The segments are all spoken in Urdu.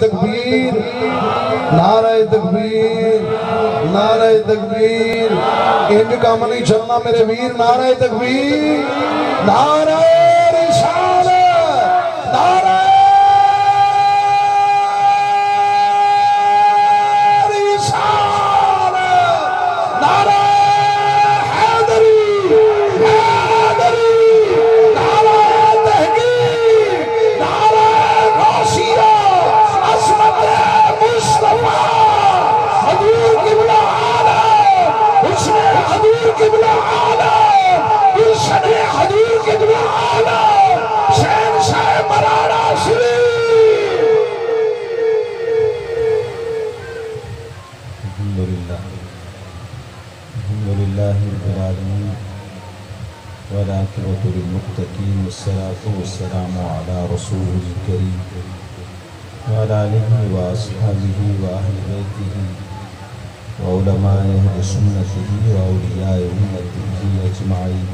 تکبیر نعرہ تکبیر نعرہ تکبیر انج کام نہیں چلنا میرے ویر نعرہ تکبیر نعرہ رسالت نعرہ والعاقبة للمتقين والصلاة والسلام على رسوله الكريم وعلى آله وأصحابه وأهل بيته وعلماء أهل سنته وأولياء أمته أجمعين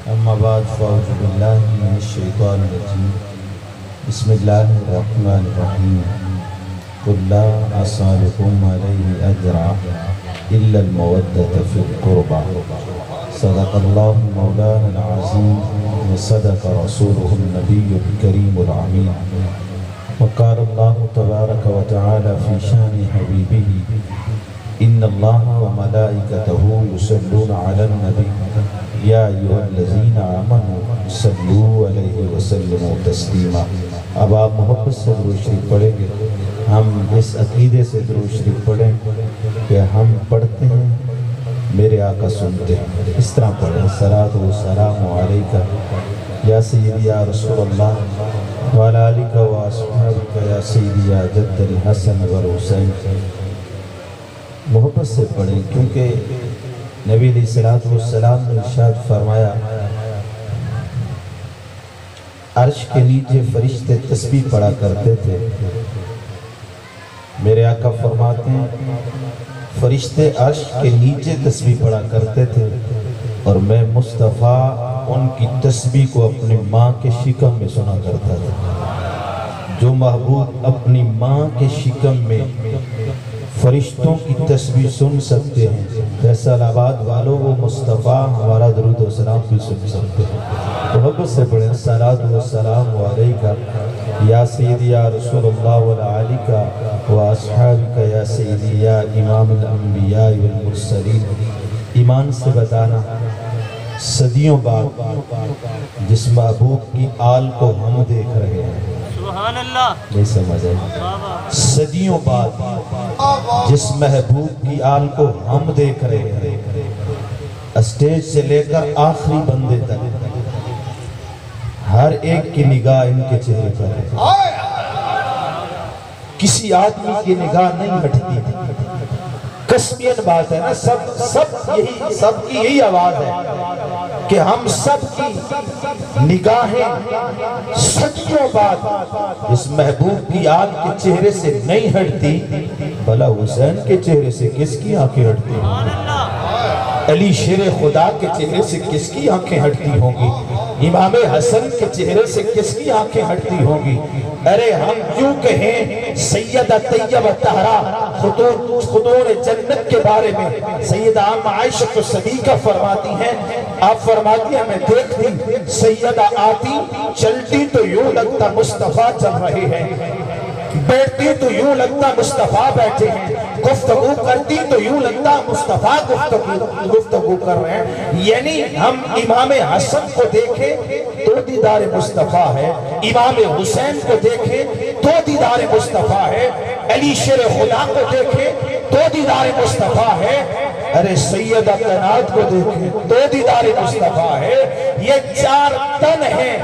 أما بعد فأعوذ بالله من الشيطان الرجيم بسم الله الرحمن الرحيم قل لا أسألكم عليه أجرا إلا المودة في القربى صدق الله مولانا العظيم وصدق رسوله النبي الكريم العميد وقال الله تبارك وتعالى في شان حبيبه إن الله وملائكته يصلون على النبي يا أيها الذين آمنوا صلوا عليه وسلموا تسليما اب آپ محبت سے درود شریف پڑھیں گے ہم اس عقیدے سے درود شریف پڑھیں کہ ہم پڑھتے ہیں میرے آقا سنتے ہیں اس طرح پڑھیں الصلاۃ والسلام علیکہ یا سیدی یا رسول اللہ وعلی آلک و اصحابک یا سیدی یا جد الحسن والحسین محبت سے پڑھیں کیونکہ نبی علیہ السلام نے ارشاد فرمایا عرش کے نیچے فرشتے تسبیح پڑھا کرتے تھے میرے آقا فرماتے ہیں فرشتے عرش کے نیچے تسبیح پڑھا کرتے تھے اور میں مصطفیٰ ان کی تسبیح کو اپنی ماں کے شکم میں سنا کرتا تھا جو محبوب اپنی ماں کے شکم میں فرشتوں کی تسبیح سن سکتے ہیں فیصل آباد والوں وہ مصطفیٰ ہمارا درود و سلام بھی سن سکتے ہیں محبت سے پڑھیں الصلاۃ والسلام علیکہ یا سیدی یا رسول اللہ وعلیکہ واصحابک یا سیدی یا امام الانبیاء والمرسلین ایمان سے بتانا صدیوں بعد جس محبوب کی آل کو ہم دیکھ رہے ہیں سبحان اللہ نہیں سمجھ آئی صدیوں بعد جس محبوب کی آل کو ہم دیکھ رہے ہیں اسٹیج سے لے کر آخری بندے تک ہر ایک کی نگاہ ان کے چہرے پر ہے کسی آدمی کی نگاہ نہیں ہٹتی قسمین بات ہے نا سب کی یہی آواز ہے کہ ہم سب کی نگاہیں صدیوں بعد اس محبوب کی آل کے چہرے سے نہیں ہٹتی بھلا حسین کے چہرے سے کس کی آنکھیں ہٹتی ہوں گی علی شیر خدا کے چہرے سے کس کی آنکھیں ہٹتی ہوں گی امام حسن کے چہرے سے کس کی آنکھیں ہٹتی ہوں گی ارے ہم کیوں کہیں سیدہ طیبہ طہرہ خطور جنت کے بارے میں سیدہ عائشہ صدیقہ فرماتی ہیں آپ فرماتی ہیں میں دیکھتی سیدہ آتی چلتی تو یوں لگتا مصطفیٰ چل رہے ہیں بیٹھتی تو یوں لگتا مصطفیٰ بیٹھے ہیں گفتگو کرتی تو یوں لگتا مصطفیٰ گفتگو کر رہے ہیں یعنی ہم امام حسن کو دیکھیں تو دیدار مصطفیٰ ہے امام حسین کو دیکھیں تو دیدار مصطفیٰ ہے علی شیر خدا کو دیکھیں تو دیدار مصطفیٰ ہے ارے سیدہ کائنات کو دیکھیں تو دیدار مصطفیٰ ہے یہ چار تن ہیں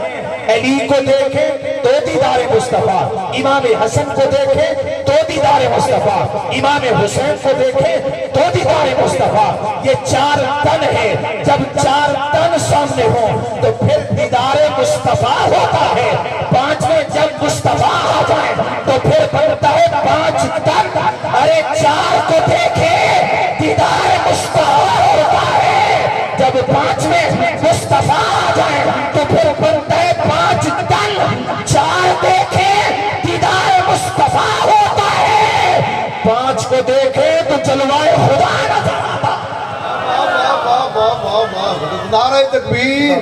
علی کو دیکھیں تو دیدار مصطفیٰ امام حسن کو دیکھیں تو دیدار مصطفیٰ امام حسین کو دیکھیں تو دیدار مصطفیٰ یہ چار تن ہیں جب چار تن سامنے ہوں تو پھر دیدار مصطفیٰ ہوتا ہے پانچویں جب مصطفیٰ آ جائیں تو پھر بنتا ہے پانچ تن ارے چار کو دیکھیں دیدار مصطفیٰ ہوتا ہے جب پانچویں مصطفیٰ آ جائیں تو پھر بنتا ہے پانچ تن چار دیکھیں دیدار مصطفیٰ دیکھے تو جلوائے خدا نظر آتا۔ نعرہ تکبیر،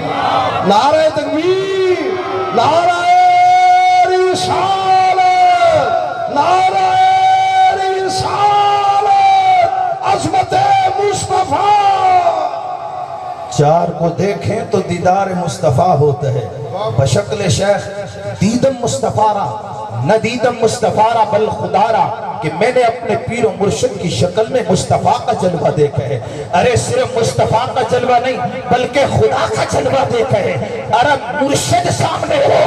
نعرہ تکبیر، نعرہ رسالت، نعرہ رسالت، عظمت مصطفیٰ۔ چار کو دیکھیں تو دیدار مصطفیٰ ہوتا ہے، بشکل شیخ دیدم مصطفیٰ را، نہ دیدم مصطفیٰ را بل خدا را، کہ میں نے اپنے پیر و مرشد کی شکل میں مصطفیٰ کا جلوہ دیکھا ہے۔ ارے صرف مصطفیٰ کا جلوہ نہیں بلکہ خدا کا جلوہ دیکھا ہے۔ ارے مرشد سامنے ہو۔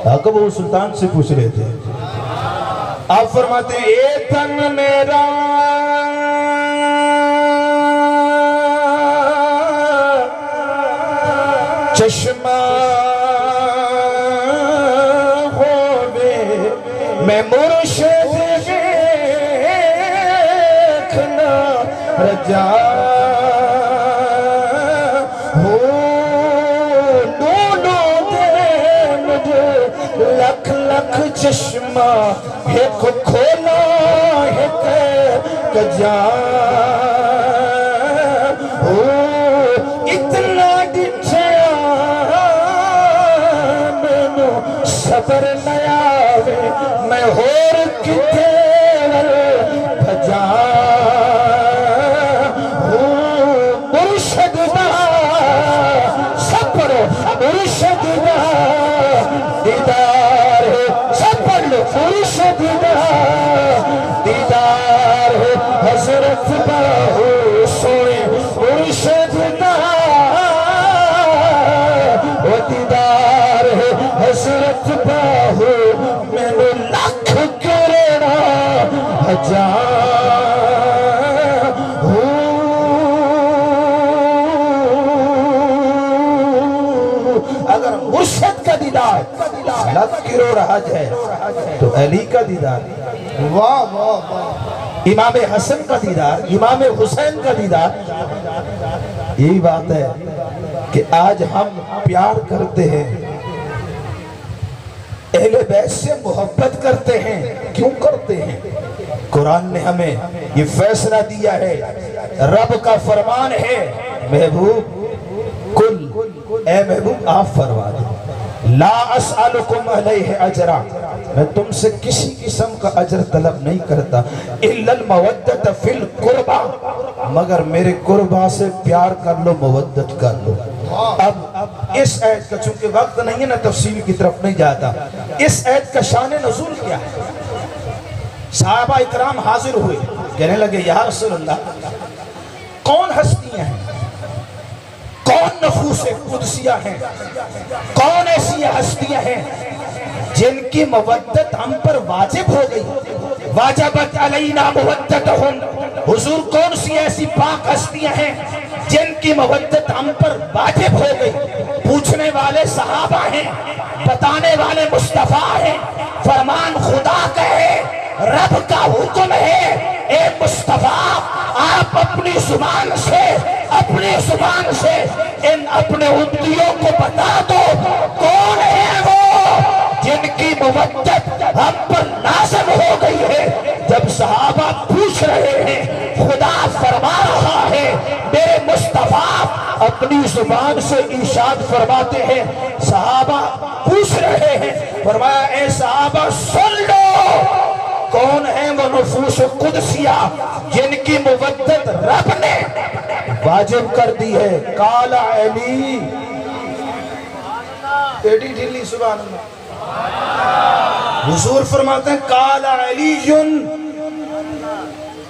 حقب وہ سلطان سے پوچھ رہے تھے، آپ فرماتے ہیں اے تن میرا چشمہ ہووے میں مرشد دیکھنا رجا ہو دونوں دے مجھے لکھ لکھ چشمہ ایک کھولا ایک کجا ہو اتنا صبر نیاوے میں ہور کتے ور بھجا مرشد دا سب پڑھو مرشد دا دیدار ہے، سب پڑھ لو مرشد دا دیدار ہے، حضرت باہو سوئے مرشد دا وہ دیدار ہے، حضرت باہو میں نے لکھ کروڑا ہزار اگر مرشد کا دیدار لکھ کروڑ حج ہے تو علی کا دیدار، واہ واہ واہ، امام حسن کا دیدار، امام حسین کا دیدار۔ یہی بات ہے کہ آج ہم پیار کرتے ہیں، اہل بیت سے محبت کرتے ہیں، کیوں کرتے ہیں؟ قرآن نے ہمیں یہ فیصلہ دیا ہے، رب کا فرمان ہے، محبوب کل اے محبوب آپ فرما دیں لا اسألکم علیہ اجرا، میں تم سے کسی قسم کا اجر طلب نہیں کرتا، الا المودت فی القربہ، مگر میرے قربہ سے پیار کر لو، مودت کر لو۔ اب اس آیت کا چونکہ وقت نہیں ہے، نہ تفصیل کی طرف نہیں جاتا، اس آیت کا شان نزول کیا ہے؟ صحابہ اکرام حاضر ہوئے، کہنے لگے یا رسول اللہ کون ہستیاں ہیں، کون نفوس قدسیہ ہیں، کون ایسی ہستیاں ہیں جن کی مودت ہم پر واجب ہو گئی، واجبت علینا مودتہم، حضور کون سی ایسی پاک ہستیاں ہیں جن کی مودت ہم پر واجب ہو گئی؟ پوچھنے والے صحابہ ہیں، بتانے والے مصطفیٰ ہیں، فرمان خدا کا ہے، رب کا حکم ہے، اے مصطفیٰ آپ اپنی زبان سے ان اپنے امتیوں کو بتا دو کون ہے وہ جن کی مودت ہم پر لازم ہو گئی ہے۔ جب صحابہ پوچھ رہے ہیں، خدا فرما رہا ہے، میرے مصطفیٰ اپنی زبان سے ارشاد فرماتے ہیں، صحابہ پوچھ رہے ہیں، فرمایا اے صحابہ سن لو، کون ہیں وہ نفوس قدسیہ جن کی مودت رب نے واجب کر دی ہے؟ کالا علی، ایڈی ڈھلی سبحان اللہ، حضور فرماتے ہیں کالا علی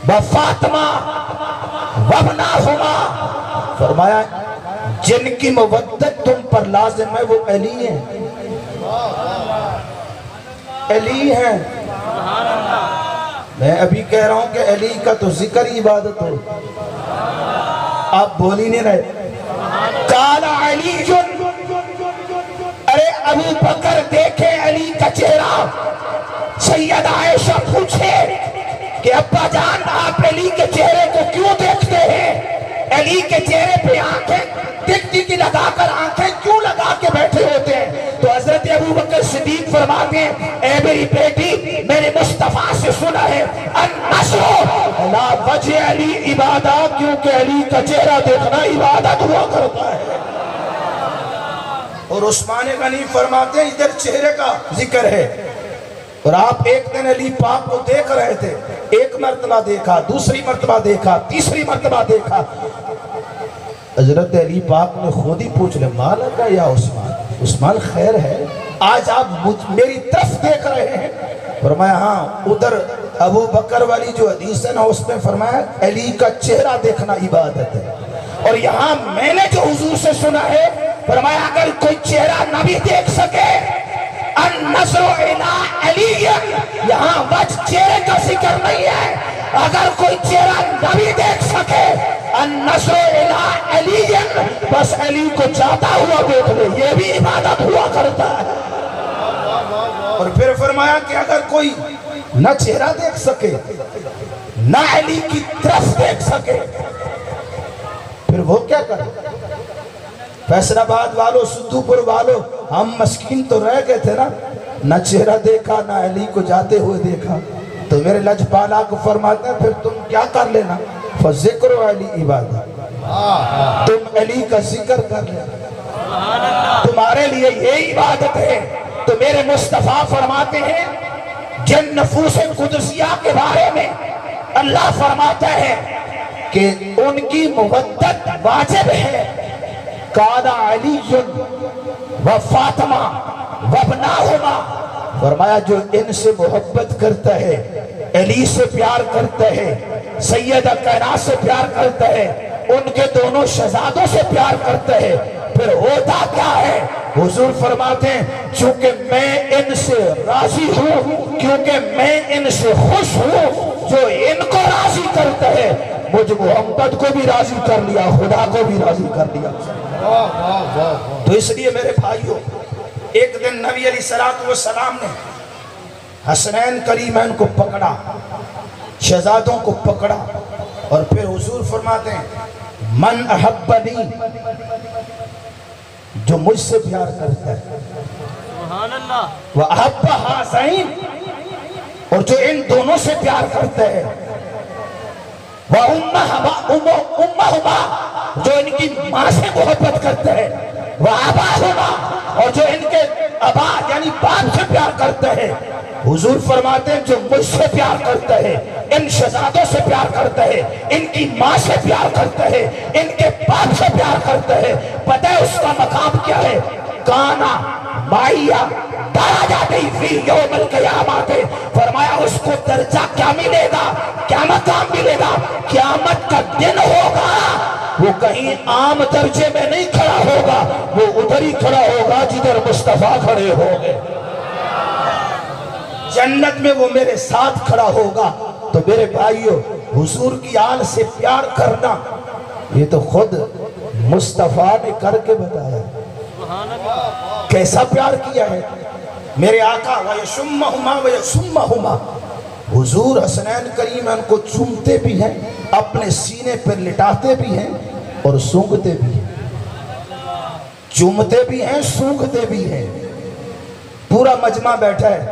بفاطمہ وابناہما، فرمایا جن کی مودت تم پر لازم ہے وہ علی ہیں، علی ہیں۔ میں ابھی کہہ رہا ہوں کہ علی کا تو ذکر ہی عبادت ہو، آپ بول ہی نہیں رہے۔ کالا علی ارے ابو بکر دیکھے علی کا چہرہ، سید عائشہ پوچھے کہ ابا جان آپ علی کے چہرے کو کیوں دیکھتے ہیں؟ علی کے چہرے پہ آنکھیں ٹک ٹک لگا کر آنکھیں کیوں لگا کے بیٹھے ہوتے ہیں؟ تو حضرت ابو بکر صدیق فرماتے ہیں اے میری بیٹی، میرے مصطفیٰ سے سے سنا ہے النصر لا وجہ علی عبادت، کیونکہ علی کا چہرہ دیکھنا عبادت ہوا کرتا ہے۔ اور عثمان غنی فرماتے ہیں ادھر چہرے کا ذکر ہے، اور آپ ایک دن علی پاک کو دیکھ رہے تھے، ایک مرتبہ دیکھا، دوسری مرتبہ دیکھا، تیسری مرتبہ دیکھا، حضرت علی پاک نے خود ہی پوچھ لے مالک یا عثمان، عثمان خیر ہے، آج آپ میری طرف دیکھ رہے ہیں؟ فرمایا ہاں، ادھر ابو بکر والی جو حدیث ہے نا اس میں فرمایا علی کا چہرہ دیکھنا عبادت ہے، اور یہاں میں نے جو حضور سے سنا ہے فرمایا اگر کوئی چہرہ نہ بھی دیکھ سکے النظر الی علی، یہاں وجہ چہرے کا ذکر نہیں ہے، اگر کوئی چہرہ نہ بھی دیکھ سکے النظر الی علی، بس علی کو جاتا ہوا دیکھ لے، یہ بھی عبادت ہوا کرتا ہے۔ اور پھر فرمایا کہ اگر کوئی نہ چہرہ دیکھ سکے نہ علی کی طرف دیکھ سکے پھر وہ کیا کرے؟ فیصل آباد والو، سدھو پور والو، ہم مسکین تو رہ گئے تھے نا، نہ چہرہ دیکھا نہ علی کو جاتے ہوئے دیکھا، تو میرے لجپالا کو فرماتے ہیں پھر تم کیا کر لینا، فذکر علی عبادت، تم علی کا ذکر کر لینا، تمہارے لیے یہ عبادت ہے۔ تو میرے مصطفیٰ فرماتے ہیں جن نفوس قدسیہ کے بارے میں اللہ فرماتا ہے کہ ان کی مودت واجب ہے، کان علی و فاطمہ و ابناہما، فرمایا جو ان سے محبت کرتا ہے، علی سے پیار کرتا ہے، سیدہ کائنات سے پیار کرتا ہے، ان کے دونوں شہزادوں سے پیار کرتا ہے، پھر ہوتا کیا ہے؟ حضور فرماتے ہیں چونکہ میں ان سے راضی ہوں، کیونکہ میں ان سے خوش ہوں، جو ان کو راضی کرتا ہے مجھ محمد کو بھی راضی کر لیا، خدا کو بھی راضی کر لیا۔ تو اس لیے میرے بھائیوں، ایک دن نبی علیہ السلام نے حسنین کریمین کو پکڑا، شہزادوں کو پکڑا، اور پھر حضور فرماتے ہیں من احبنی، جو مجھ سے پیار کرتا ہے، سبحان اللہ، وَأَحَبَّ هَذَيْنِ، اور جو ان دونوں سے پیار کرتا ہے، وَأُمَّهُمَا، جو ان کی ماں سے محبت کرتا ہے، وَأَبَاهُمَا، اور جو ان کے ابا یعنی باپ سے پیار کرتا ہے۔ حضور فرماتے ہیں جو مجھ سے پیار کرتا ہے، ان شہزادوں سے پیار کرتا ہے، ان کی ماں سے پیار کرتا ہے، ان کے باپ سے پیار کرتا ہے، پتہ ہے اس کا مقام کیا ہے؟ کانا مائیا درجاتی فی یوم القیامت، فرمایا اس کو درجہ کیا ملے گا، کیا مقام ملے گا؟ قیامت کا دن ہوگا، وہ کہیں عام درجے میں نہیں کھڑا ہوگا، وہ ادھر ہی کھڑا ہوگا جدھر مصطفیٰ کھڑے ہوگے، جنت میں وہ میرے ساتھ کھڑا ہوگا۔ تو میرے بھائیوں، حضور کی آل سے پیار کرنا یہ تو خود مصطفیٰ نے کر کے بتایا، کیسا پیار کیا ہے میرے آقا، وَيَشُمَّهُمَا وَيَشُمَّهُمَا، حضور حسنین کریمین کو چومتے بھی ہیں، اپنے سینے پر لٹاتے بھی ہیں اور سونگتے بھی ہیں، چومتے بھی ہیں سونگتے بھی ہیں۔ پورا مجمع بیٹھا ہے،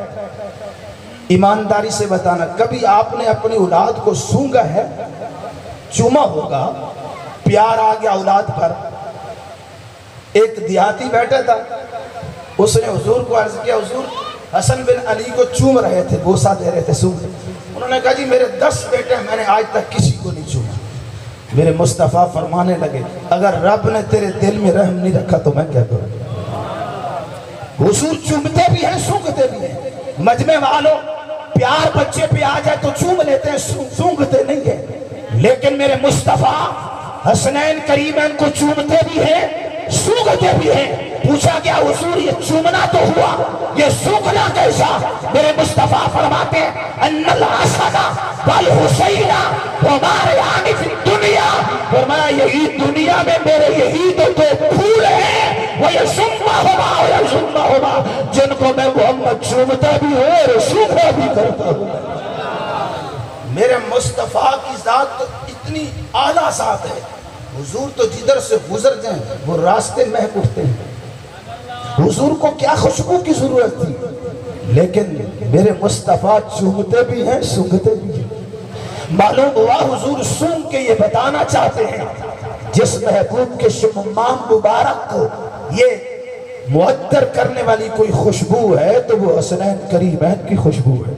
ایمانداری سے بتانا کبھی آپ نے اپنی اولاد کو سونگا ہے؟ چوما ہوگا، پیار آ گیا اولاد پر۔ ایک دیہاتی بیٹھا تھا، اس نے حضور کو عرض کیا حضور حسن بن علی کو چوم رہے تھے، بوسہ دے رہے تھے، سونگ۔ انہوں نے کہا جی میرے 10 بیٹے ہیں، میں نے آج تک کسی کو نہیں چوما۔ میرے مصطفیٰ فرمانے لگے اگر رب نے تیرے دل میں رحم نہیں رکھا تو میں کیا کروں؟ حضور چومتے بھی ہیں سونگتے بھی ہیں۔ مجمع والوں، پیار بچے پہ آ جائے تو چوم لیتے ہیں، سونگتے نہیں ہیں، لیکن میرے مصطفیٰ حسنین کریمین کو چومتے بھی ہیں سونگتے بھی ہیں۔ پوچھا گیا حضور یہ چومنا تو ہوا، یہ سونگنا کیسا؟ میرے مصطفیٰ فرماتے ہیں ان الحسن والحسین ہمارے فی الدنیا، فرمایا یہی دنیا میں میرے یہی دو پھول ہیں، وَيَشُمَّهُمَا وَيَشُمَّهُمَا، جن کو میں محمد چومتا بھی ہوں اور سونگا بھی کرتا ہوں۔ میرے مصطفیٰ کی ذات تو اتنی اعلیٰ ذات ہے، حضور تو جدھر سے گزر جائیں وہ راستے مہک اٹھتے ہیں۔ حضور کو کیا خوشبو کی ضرورت تھی، لیکن میرے مصطفیٰ چومتے بھی ہیں سونگھتے بھی ہیں۔ معلوم ہوا حضور سونگ کے یہ بتانا چاہتے ہیں جس محبوب کے شمام مبارک کو یہ معطر کرنے والی کوئی خوشبو ہے تو وہ حسنین کریمین کی خوشبو ہے۔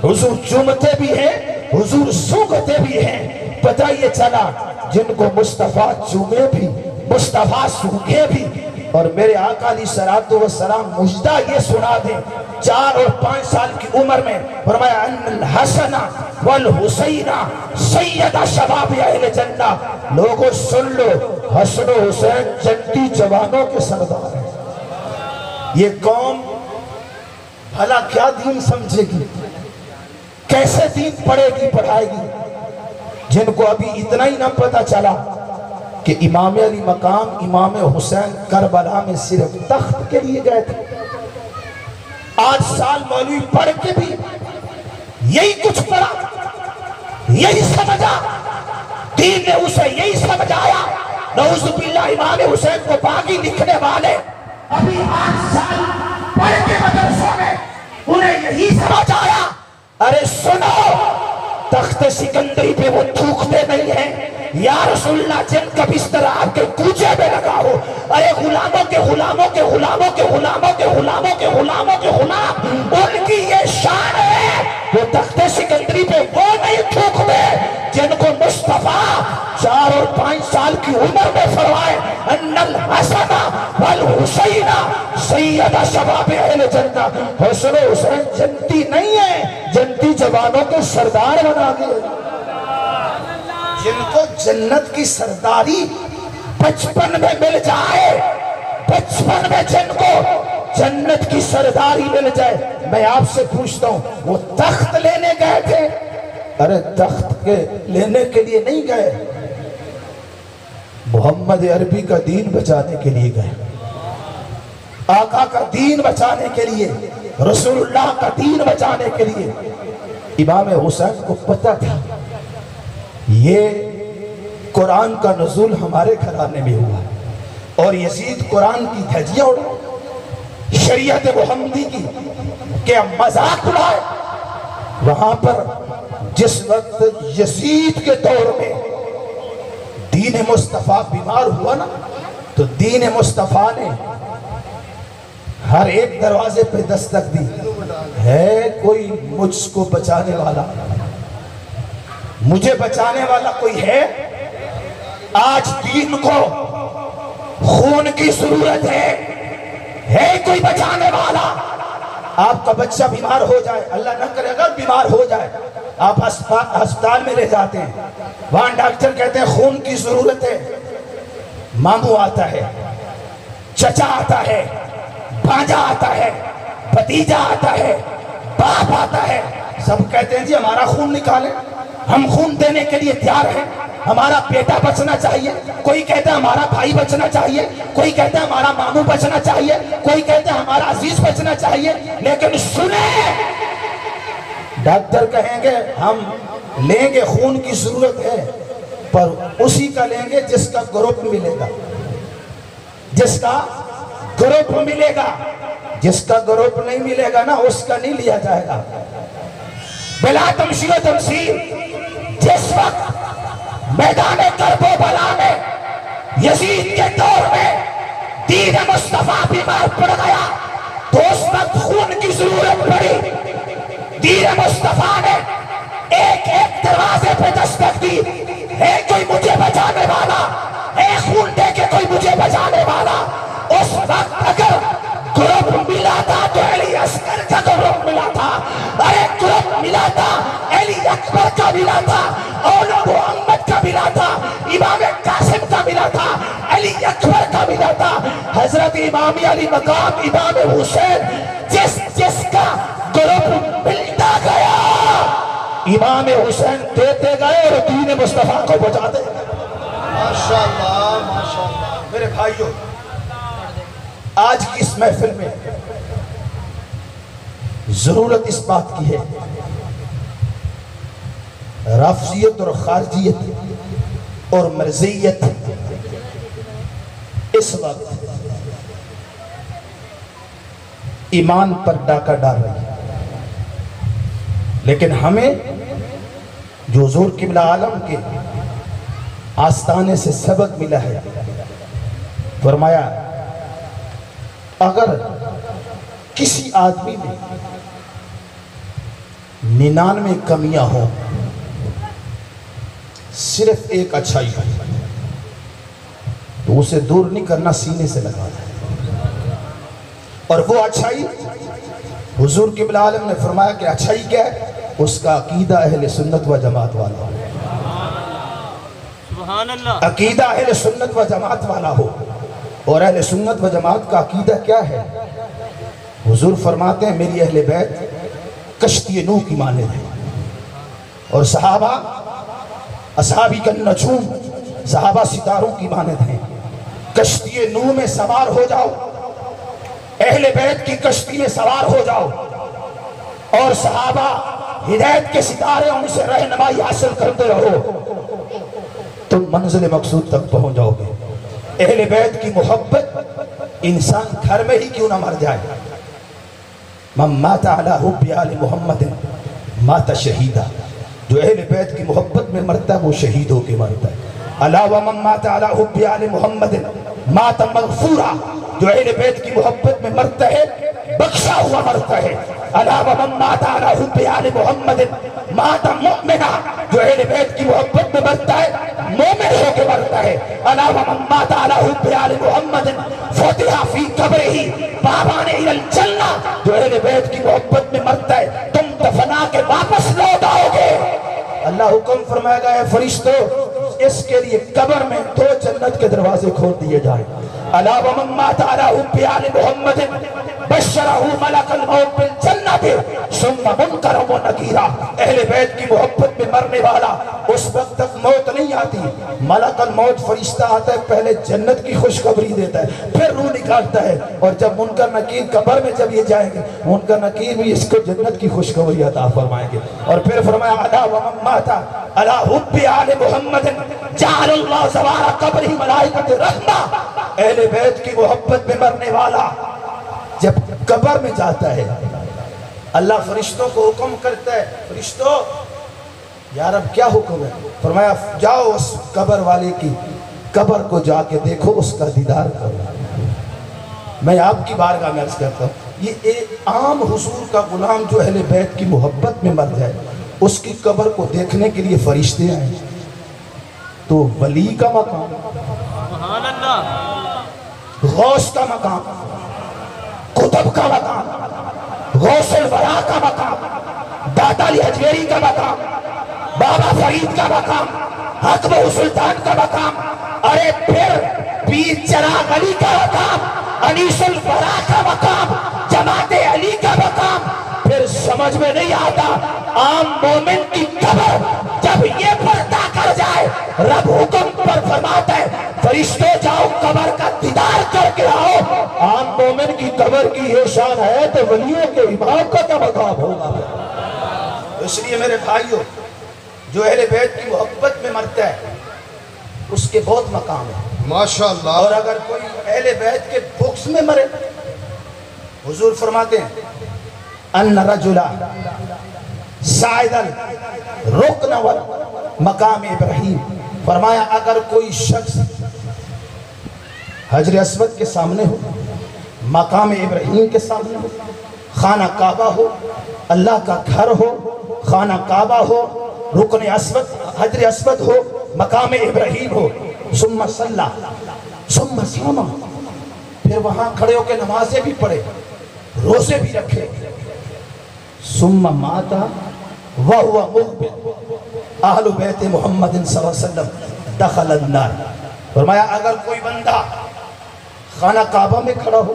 حضور چومتے بھی ہیں، حضور سونگھتے بھی ہیں۔ پتہ یہ چلا جن کو مصطفیٰ چومے بھی، مصطفیٰ سونگھے بھی، اور میرے آقا علیہ الصلوۃ والسلام مجدہ یہ سنا دیں 4 اور 5 سال کی عمر میں فرمایا ان الحسن والحسین سید شباب اہل جنہ۔ لوگوں سن لو، حسن و حسین جنتی جوانوں کے سردار ہیں۔ یہ قوم بھلا کیا دین سمجھے گی، کیسے دین پڑھے گی پڑھائے گی، جن کو ابھی اتنا ہی نہ پتہ چلا کہ امام علی مقام امام حسین کربلا میں صرف تخت کے لیے گئے تھے۔ 8 سال مولوی پڑھ کے بھی یہی کچھ پڑھا، یہی سمجھا، دین نے اسے یہی سمجھایا۔ نعوذ باللہ امام حسین کو باغی لکھنے والے ابھی 8 سال پڑھ کے مدرسوں میں انہیں یہی سمجھ آیا۔ ارے سنو، تخت سکندری پہ وہ تھوکتے نہیں ہیں۔ یا رسول اللہ جن کا بستر آپ کے کوچے میں لگا ہو، ارے غلاموں کے غلاموں کے غلاموں کے غلاموں کے غلاموں کے غلاموں کے غلام، ان کی یہ شان ہے وہ تخت سکندری پہ وہ نہیں تھوکتے جن کو مصطفیٰ 4 اور 5 سال کی عمر میں فرمائے ان الحسن والحسین سید شباب اہل جنہ۔ حسن و حسین جنتی نہیں ہے، جنتی جوانوں کے سردار بنا گئے۔ جن کو جنت کی سرداری بچپن میں مل جائے، بچپن میں جن کو جنت کی سرداری مل جائے، میں آپ سے پوچھتا ہوں وہ تخت لینے گئے تھے؟ ارے تخت کے لینے کے لیے نہیں گئے، محمد عربی کا دین بچانے کے لیے گئے، آقا کا دین بچانے کے لیے، رسول اللہ کا دین بچانے کے لیے۔ امام حسین کو پتہ تھا یہ قرآن کا نزول ہمارے گھرانے میں ہوا اور یزید قرآن کی دھجیاں اڑائے، شریعت محمدی کی کہ مذاق اڑائے۔ وہاں پر جس وقت یزید کے دور میں دین مصطفیٰ بیمار ہوا نا، تو دین مصطفیٰ نے ہر ایک دروازے پہ دستک دی، ہے کوئی مجھ کو بچانے والا، مجھے بچانے والا کوئی ہے؟ آج دین کو خون کی ضرورت ہے کوئی بچانے والا؟ آپ کا بچہ بیمار ہو جائے، اللہ نہ کرے اگر بیمار ہو جائے، آپ ہسپتال میں لے جاتے ہیں، وہاں ڈاکٹر کہتے ہیں خون کی ضرورت ہے، ماموں آتا ہے، چچا آتا ہے، بھانجا آتا ہے، بھتیجا آتا ہے، باپ آتا ہے، سب کہتے ہیں جی ہمارا خون نکالیں، ہم خون دینے کے لیے تیار ہیں، ہمارا بیٹا بچنا چاہیے، کوئی کہتا ہے ہمارا بھائی بچنا چاہیے، کوئی کہتا ہے ہمارا ماموں بچنا چاہیے، کوئی کہتا ہے ہمارا عزیز بچنا چاہیے۔ لیکن سنیں، ڈاکٹر کہیں گے ہم لیں گے، خون کی ضرورت ہے، پر اسی کا لیں گے جس کا گروپ ملے گا، جس کا گروپ ملے گا، جس کا گروپ نہیں ملے گا نا اس کا نہیں لیا جائے گا۔ بلا تمثیل و تمثیل جس وقت میدان کرب و بلا میں یزید کے دور میں دین مصطفیٰ بیمار پڑ گیا تو اس وقت خون کی ضرورت پڑی، دین مصطفیٰ نے ایک ایک دروازے پہ دستک دی، ہے کوئی مجھے بچانے والا، ہے خون دے کے کوئی مجھے بچانے والا۔ اس وقت اگر گروپ ملا تھا تو علی اصغر کا گروپ ملا تھا، ارے گروپ ملا تھا علی اکبر کا ملا تھا، اولا محمد کا ملا تھا، امام قاسم کا ملا تھا، علی اکبر کا ملا تھا، حضرت امام علی مقام امام حسین جس کا گروپ ملتا گیا امام حسین دیتے گئے اور دین مصطفیٰ کو بچاتے گئے۔ ماشاءاللہ ماشاءاللہ۔ میرے بھائیوں، آج کی اس محفل میں ضرورت اس بات کی ہے، رافضیت اور خارجیت اور مرزیت اس وقت ایمان پر ڈاکہ ڈال رہی ہے۔ لیکن ہمیں جو حضور قبلہ عالم کے آستانے سے سبق ملا ہے، فرمایا اگر کسی آدمی میں 99 کمیاں ہوں، صرف ایک اچھائی ہو، تو اسے دور نہیں کرنا، سینے سے لگانا ہے۔ اور وہ اچھائی حضور قبلہ عالم نے فرمایا کہ اچھائی کیا ہے؟ اس کا عقیدہ اہل سنت و جماعت والا ہو، سبحان اللہ، عقیدہ اہل سنت و جماعت والا ہو۔ اور اہل سنت و جماعت کا عقیدہ کیا ہے؟ حضور فرماتے ہیں میری اہل بیت کشتی نوح کی مانند ہے، اور صحابہ اصحابی کا نجوم، صحابہ ستاروں کی مانند ہیں۔ کشتی نوح میں سوار ہو جاؤ، اہل بیت کی کشتی میں سوار ہو جاؤ، اور صحابہ ہدایت کے ستارے ان سے رہنمائی حاصل کرتے رہو، تم منزل مقصود تک پہنچ جاؤ گے۔ اہل بیت کی محبت انسان گھر میں ہی کیوں نہ مر جائے۔ من مات علی حب آل محمد مات شہیدہ، جو اہل بیت کی محبت میں مرتا ہے وہ شہید ہو کے مرتا ہے۔ الا ومن مات علی حب آل محمد مات مغفورا، جو اہل بیت کی محبت میں مرتا ہے بخشا ہوا مرتا ہے۔ الا ومن مات علی حب آل محمد مات مؤمنا، جو اہل بیت کی محبت میں مرتا ہے مومن ہو کے مرتا ہے۔ الا ومن مات علی حب آل محمد فتح فی قبرہ بابان الی الجنہ، جو اہل بیت کی محبت میں مرتا ہے تم دفنا کے واپس لوٹ آؤ گے۔ اللہ حکم فرمائے گا اے فرشتوں اس کے لیے قبر میں 2 جنت کے دروازے کھول دیے جائیں۔ الا ومن مات علی حب آل محمد بشرہ ملک الموت بالجنت ثم منکر و نکیرہ، اہل بیت کی محبت میں مرنے والا اس وقت تک موت نہیں آتی، ملک الموت فرشتہ آتا ہے، پہلے جنت کی خوشخبری دیتا ہے، پھر روح نکالتا ہے، اور جب منکر نکیر قبر میں جب یہ جائیں گے منکر نکیر بھی اس کو جنت کی خوشخبری عطا فرمائیں گے۔ اور پھر فرمایا الا ومن مات علی حب آل محمد جعل اللہ زوار قبرہ ملائکۃ رحمہ، اہل بیت کی محبت میں مرنے والا جب قبر میں جاتا ہے اللہ فرشتوں کو حکم کرتا ہے، فرشتوں یا رب کیا حکم ہے؟ فرمایا جاؤ اس قبر والے کی قبر کو جا کے دیکھو، اس کا دیدار کرو۔ میں آپ کی بارگاہ میں عرض کرتا ہوں، یہ ایک عام حضور کا غلام جو اہل بیت کی محبت میں مر جائے، اس کی قبر کو دیکھنے کے لیے فرشتے آئیں، تو ولی کا مقام، سبحان اللہ، غوث کا مقام، قطب کا مقام، غوث الورا کا مقام، داتا علی حجویری کا مقام، بابا فرید کا مقام، حق بہو سلطان کا مقام، ارے پھر پیر چراغ علی کا مقام، انیس الورا کا مقام، جماعت علی کا مقام، پھر سمجھ میں نہیں آتا عام مومن کی قبر جب یہ پردہ کر جائے، رب حکم پر فرماتا ہے فرشتوں جاؤ قبر کا دیدار کر کے آؤ۔ عام مومن کی قبر کی یہ شان ہے تو ولیوں کے امام کا کیا مقام ہوگا؟ اس لیے میرے بھائیوں، جو اہل بیت کی محبت میں مرتا ہے اس کے بہت مقام ہے ماشاءاللہ۔ اور اگر کوئی اہل بیت کے بغض میں مرے، حضور فرماتے ہیں ان رجلا صاعد الرکن مقام ابراہیم، فرمایا اگر کوئی شخص حجر اسود کے سامنے ہو، مقام ابراہیم کے سامنے ہو، خانہ کعبہ ہو، اللہ کا گھر ہو، خانہ کعبہ ہو، رکن اسود حجر اسود ہو، مقام ابراہیم ہو، ثم صلی ثم صام، پھر وہاں کھڑے ہو کے نمازیں بھی پڑھے، روزے بھی رکھے، ثم مات وہو مقبل اہل بیت محمد صلی اللہ علیہ وسلم دخل النار، فرمایا اگر کوئی بندہ خانہ کعبہ میں کھڑا ہو،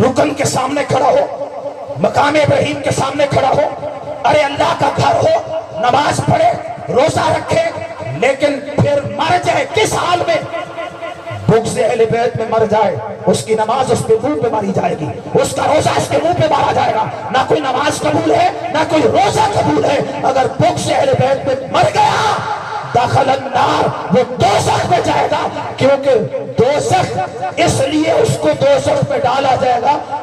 رکن کے سامنے کھڑا ہو، مقام ابراہیم کے سامنے کھڑا ہو، ارے اللہ کا گھر ہو، نماز پڑھے، روزہ رکھے، لیکن پھر مر جائے کس حال میں؟ بغض اہل بیت میں مر جائے، اس کی نماز اس کے منہ پہ ماری جائے گی، اس کا روزہ اس کے منہ پہ مارا جائے گا، نہ کوئی نماز قبول ہے نہ کوئی روزہ قبول ہے۔ اگر بغض اہل بیت میں مر گیا داخل النار، وہ دوزخ میں جائے گا، کیونکہ دوزخ اس لیے اس کو دوزخ میں ڈالا جائے گا